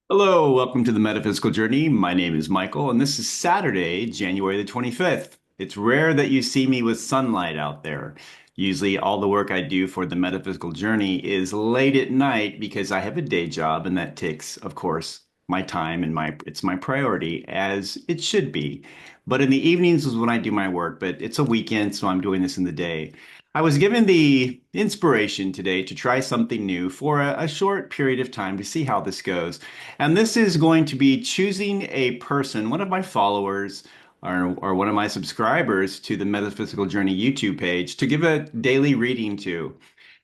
Hello, welcome to the Metaphysical Journey. My name is Michael, and this is Saturday, January the 25th. It's rare that you see me with sunlight out there. Usually, all the work I do for the Metaphysical Journey is late at night because I have a day job, and that takes, of course, my time and it's my priority, as it should be. But in the evenings is when I do my work, but it's a weekend, so I'm doing this in the day. I was given the inspiration today to try something new for a short period of time to see how this goes. And this is going to be choosing a person, one of my followers or one of my subscribers to the Metaphysical Journey YouTube page to give a daily reading to.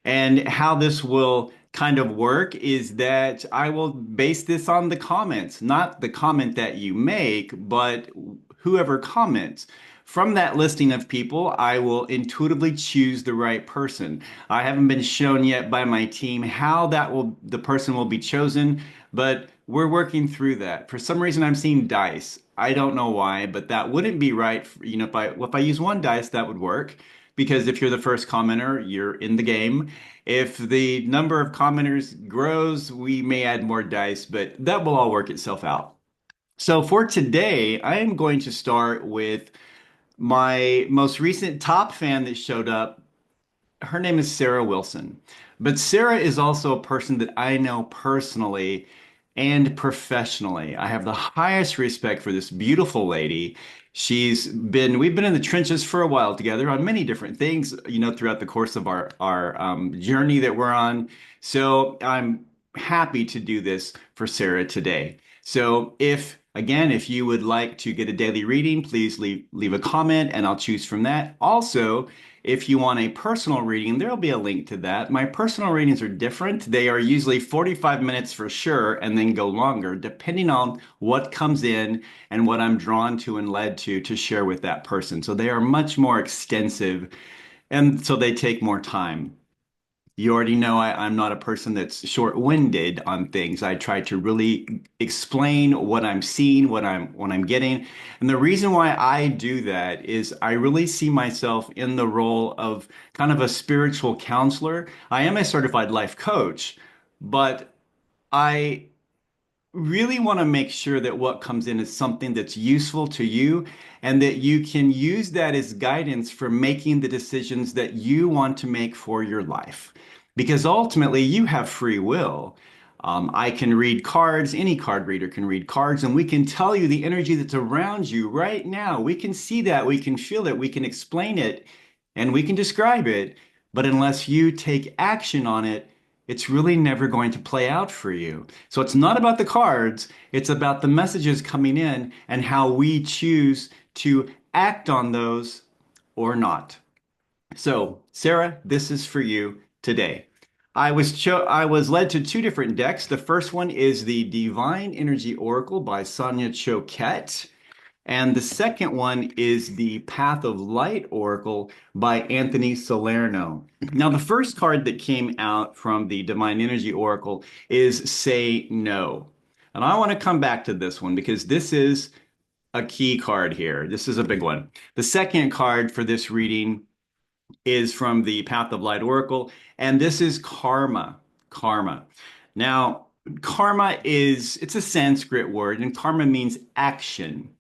And how this will kind of work is that I will base this on the comments, not the comment that you make, but whoever comments. From that listing of people, I will intuitively choose the right person. I haven't been shown yet by my team how the person will be chosen, but we're working through that. For some reason, I'm seeing dice. I don't know why, but that wouldn't be right. If I use one dice, that would work because if you're the first commenter, you're in the game. If the number of commenters grows, we may add more dice, but that will all work itself out. So for today, I am going to start with my most recent top fan that showed up. Her name is Sarah Wilson. But Sarah is also a person that I know personally and professionally. I have the highest respect for this beautiful lady. We've been in the trenches for a while together on many different things, throughout the course of our journey that we're on. So I'm happy to do this for Sarah today. So if you would like to get a daily reading, please leave a comment and I'll choose from that. Also, if you want a personal reading, there'll be a link to that. My personal readings are different. They are usually 45 minutes for sure and then go longer, depending on what comes in and what I'm drawn to and led to share with that person. So they are much more extensive and so they take more time. You already know I'm not a person that's short-winded on things. I try to really explain what I'm seeing, what I'm getting. And the reason why I do that is I really see myself in the role of kind of a spiritual counselor. I am a certified life coach, but I really want to make sure that what comes in is something that's useful to you and that you can use that as guidance for making the decisions that you want to make for your life. Because ultimately, you have free will. I can read cards, any card reader can read cards, and we can tell you the energy that's around you right now. We can see that, we can feel it, we can explain it, and we can describe it. But unless you take action on it, it's really never going to play out for you. So it's not about the cards, it's about the messages coming in and how we choose to act on those or not. So, Sarah, this is for you today. I was led to two different decks. The first one is the Divine Energy Oracle by Sonia Choquette. And the second one is the Path of Light Oracle by Anthony Salerno. Now, the first card that came out from the Divine Energy Oracle is Say No. And I want to come back to this one because this is a key card here. This is a big one. The second card for this reading is from the Path of Light Oracle, and this is karma. Karma. Now, it's a Sanskrit word, and karma means action.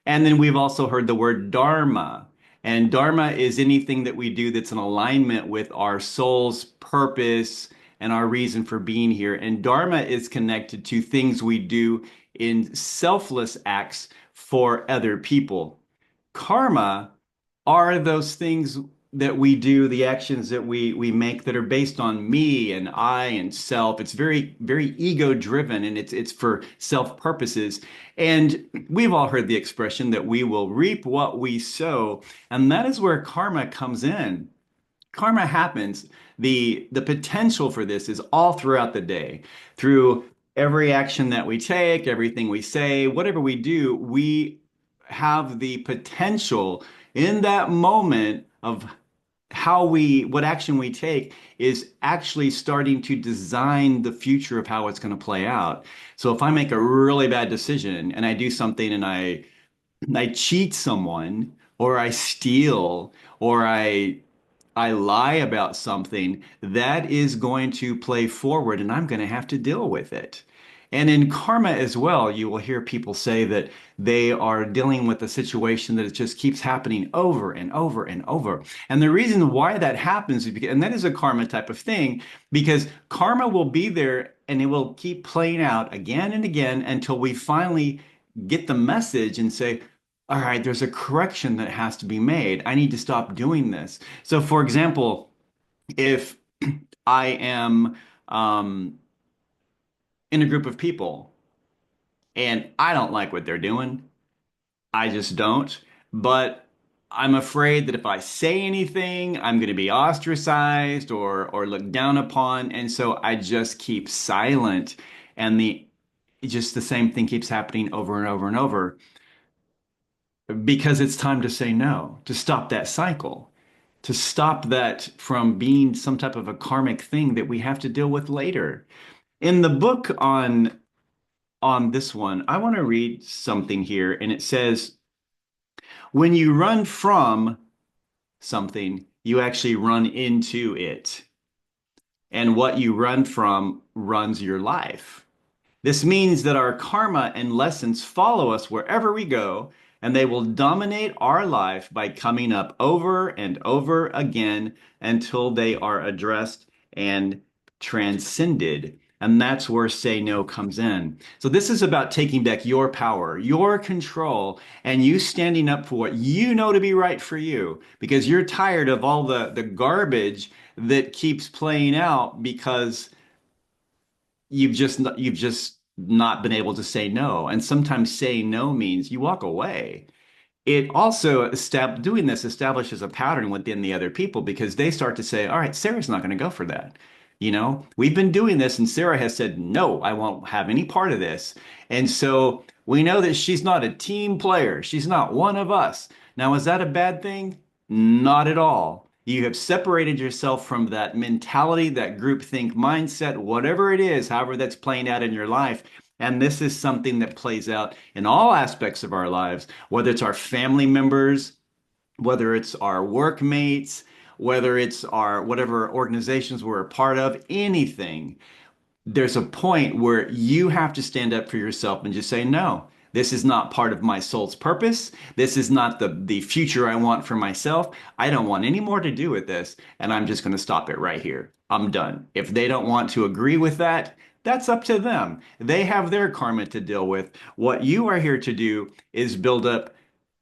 And then we've also heard the word dharma. And dharma is anything that we do that's in alignment with our soul's purpose and our reason for being here. And dharma is connected to things we do in selfless acts for other people. Karma are those things that we do, the actions that we make that are based on me and I and self. It's very, very ego driven and it's for self purposes. And we've all heard the expression that we will reap what we sow. And that is where karma comes in. Karma happens. The potential for this is all throughout the day, through every action that we take, everything we say, whatever we do, we have the potential in that moment of what action we take is actually starting to design the future of how it's going to play out. So if I make a really bad decision and I do something and I cheat someone or I steal or I lie about something, that is going to play forward and I'm going to have to deal with it. And in karma as well, you will hear people say that they are dealing with a situation that it just keeps happening over and over and over. And the reason why that happens is because, and that is a karma type of thing, because karma will be there and it will keep playing out again and again until we finally get the message and say, all right, there's a correction that has to be made. I need to stop doing this. So, for example, if I am um, in a group of people and I don't like what they're doing, I just don't. But I'm afraid that if I say anything, I'm going to be ostracized or looked down upon, and so I just keep silent, and the same thing keeps happening over and over and over because it's time to say no, to stop that cycle, to stop that from being some type of a karmic thing that we have to deal with later. In the book on this one, I want to read something here, and it says, when you run from something, you actually run into it. And what you run from runs your life. This means that our karma and lessons follow us wherever we go, and they will dominate our life by coming up over and over again until they are addressed and transcended. And that's where Say No comes in. So this is about taking back your power, your control, and you standing up for what you know to be right for you, because you're tired of all the garbage that keeps playing out because you've just not been able to say no. And sometimes saying no means you walk away. It also doing this establishes a pattern within the other people because they start to say, all right, Sarah's not going to go for that. We've been doing this and Sarah has said, no, I won't have any part of this. And so we know that she's not a team player. She's not one of us. Now, is that a bad thing? Not at all. You have separated yourself from that mentality, that groupthink mindset, whatever it is, however that's playing out in your life. And this is something that plays out in all aspects of our lives, whether it's our family members, whether it's our workmates, whether it's our whatever organizations we're a part of, anything. There's a point where you have to stand up for yourself and just say, no, this is not part of my soul's purpose. This is not the future I want for myself. I don't want any more to do with this. And I'm just going to stop it right here. I'm done. If they don't want to agree with that, that's up to them. They have their karma to deal with. What you are here to do is build up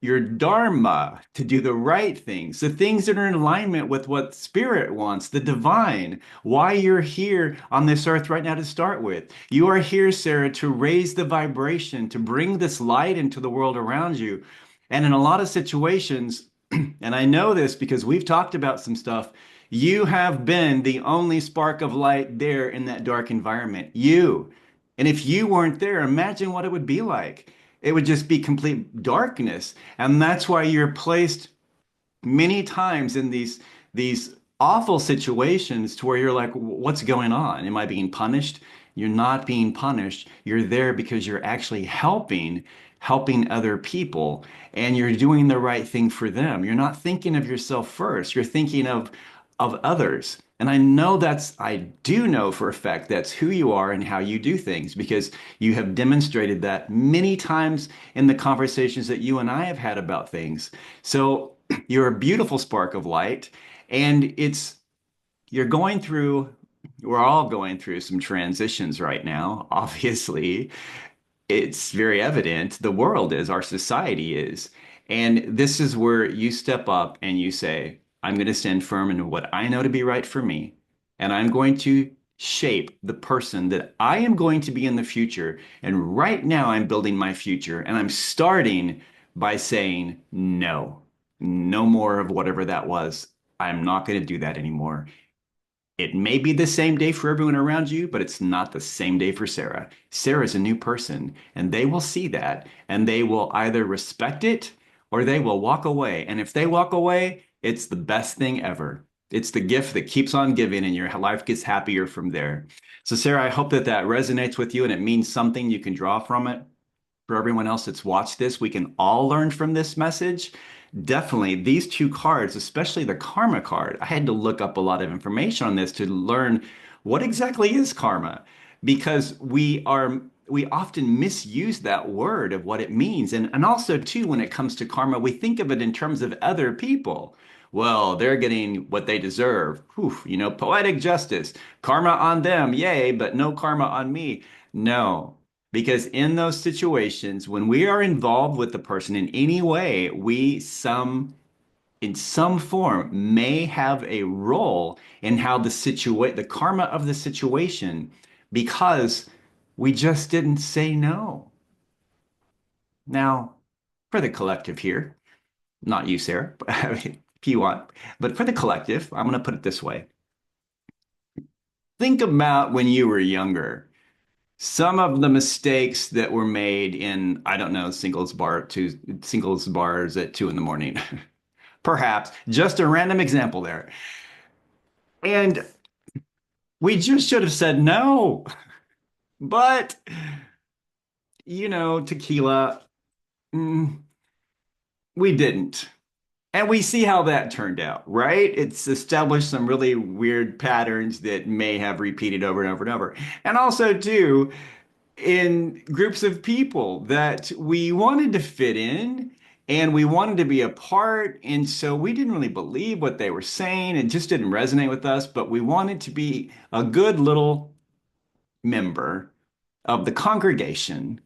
your dharma, to do the right things, the things that are in alignment with what spirit wants, the divine, why you're here on this earth right now to start with. You are here, Sarah, to raise the vibration, to bring this light into the world around you. And in a lot of situations, and I know this because we've talked about some stuff, you have been the only spark of light there in that dark environment. You. And if you weren't there, imagine what it would be like. It would just be complete darkness. And that's why you're placed many times in these awful situations to where you're like, what's going on? Am I being punished? You're not being punished. You're there because you're actually helping other people, and you're doing the right thing for them. You're not thinking of yourself first. You're thinking of others. And I do know for a fact that's who you are and how you do things because you have demonstrated that many times in the conversations that you and I have had about things. So you're a beautiful spark of light, and you're going through, we're all going through some transitions right now, obviously. It's very evident the world is, our society is. And this is where you step up and you say, I'm going to stand firm in what I know to be right for me. And I'm going to shape the person that I am going to be in the future. And right now I'm building my future. And I'm starting by saying, no, no more of whatever that was. I'm not going to do that anymore. It may be the same day for everyone around you, but it's not the same day for Sarah. Sarah's a new person, and they will see that, and they will either respect it or they will walk away. And if they walk away, it's the best thing ever. It's the gift that keeps on giving, and your life gets happier from there. So, Sarah, I hope that that resonates with you and it means something you can draw from it. For everyone else that's watched this, we can all learn from this message. Definitely, these two cards, especially the karma card, I had to look up a lot of information on this to learn what exactly is karma, because we are we often misuse that word of what it means. And also, too, when it comes to karma, we think of it in terms of other people. Well, they're getting what they deserve. Whew, poetic justice. Karma on them, yay, but no karma on me. No, because in those situations, when we are involved with the person in any way, in some form, may have a role in how the karma of the situation, because we just didn't say no. Now, for the collective here, not you, Sarah, but I mean, if you want, but for the collective, I'm going to put it this way. Think about when you were younger. Some of the mistakes that were made in, I don't know, singles bars at 2 in the morning. Perhaps just a random example there. And we just should have said no. But, tequila, mm, we didn't. And we see how that turned out, right? It's established some really weird patterns that may have repeated over and over and over. And also, too, in groups of people that we wanted to fit in and we wanted to be a part. And so we didn't really believe what they were saying. It just didn't resonate with us, but we wanted to be a good little member of the congregation.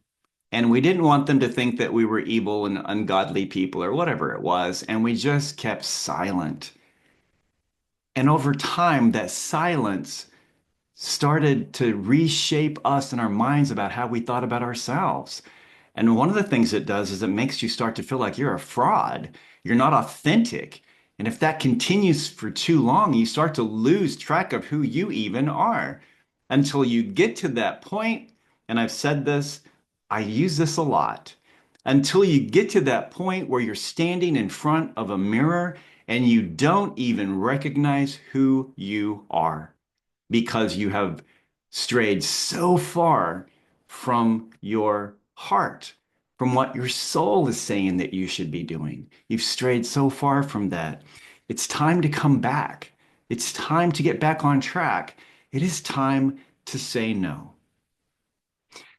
And we didn't want them to think that we were evil and ungodly people or whatever it was. And we just kept silent. And over time, that silence started to reshape us in our minds about how we thought about ourselves. And one of the things it does is it makes you start to feel like you're a fraud. You're not authentic. And if that continues for too long, you start to lose track of who you even are until you get to that point. And I've said this, I use this a lot. Until you get to that point where you're standing in front of a mirror and you don't even recognize who you are because you have strayed so far from your heart, from what your soul is saying that you should be doing. You've strayed so far from that. It's time to come back. It's time to get back on track. It is time to say no.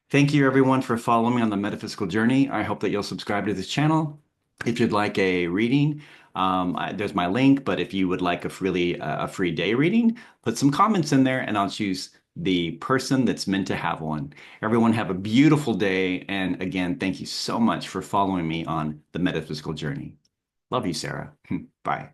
Thank you, everyone, for following me on the metaphysical journey. I hope that you'll subscribe to this channel. If you'd like a reading, there's my link. But if you would like a free day reading, put some comments in there and I'll choose the person that's meant to have one. Everyone have a beautiful day. And again, thank you so much for following me on the metaphysical journey. Love you, Sarah. Bye.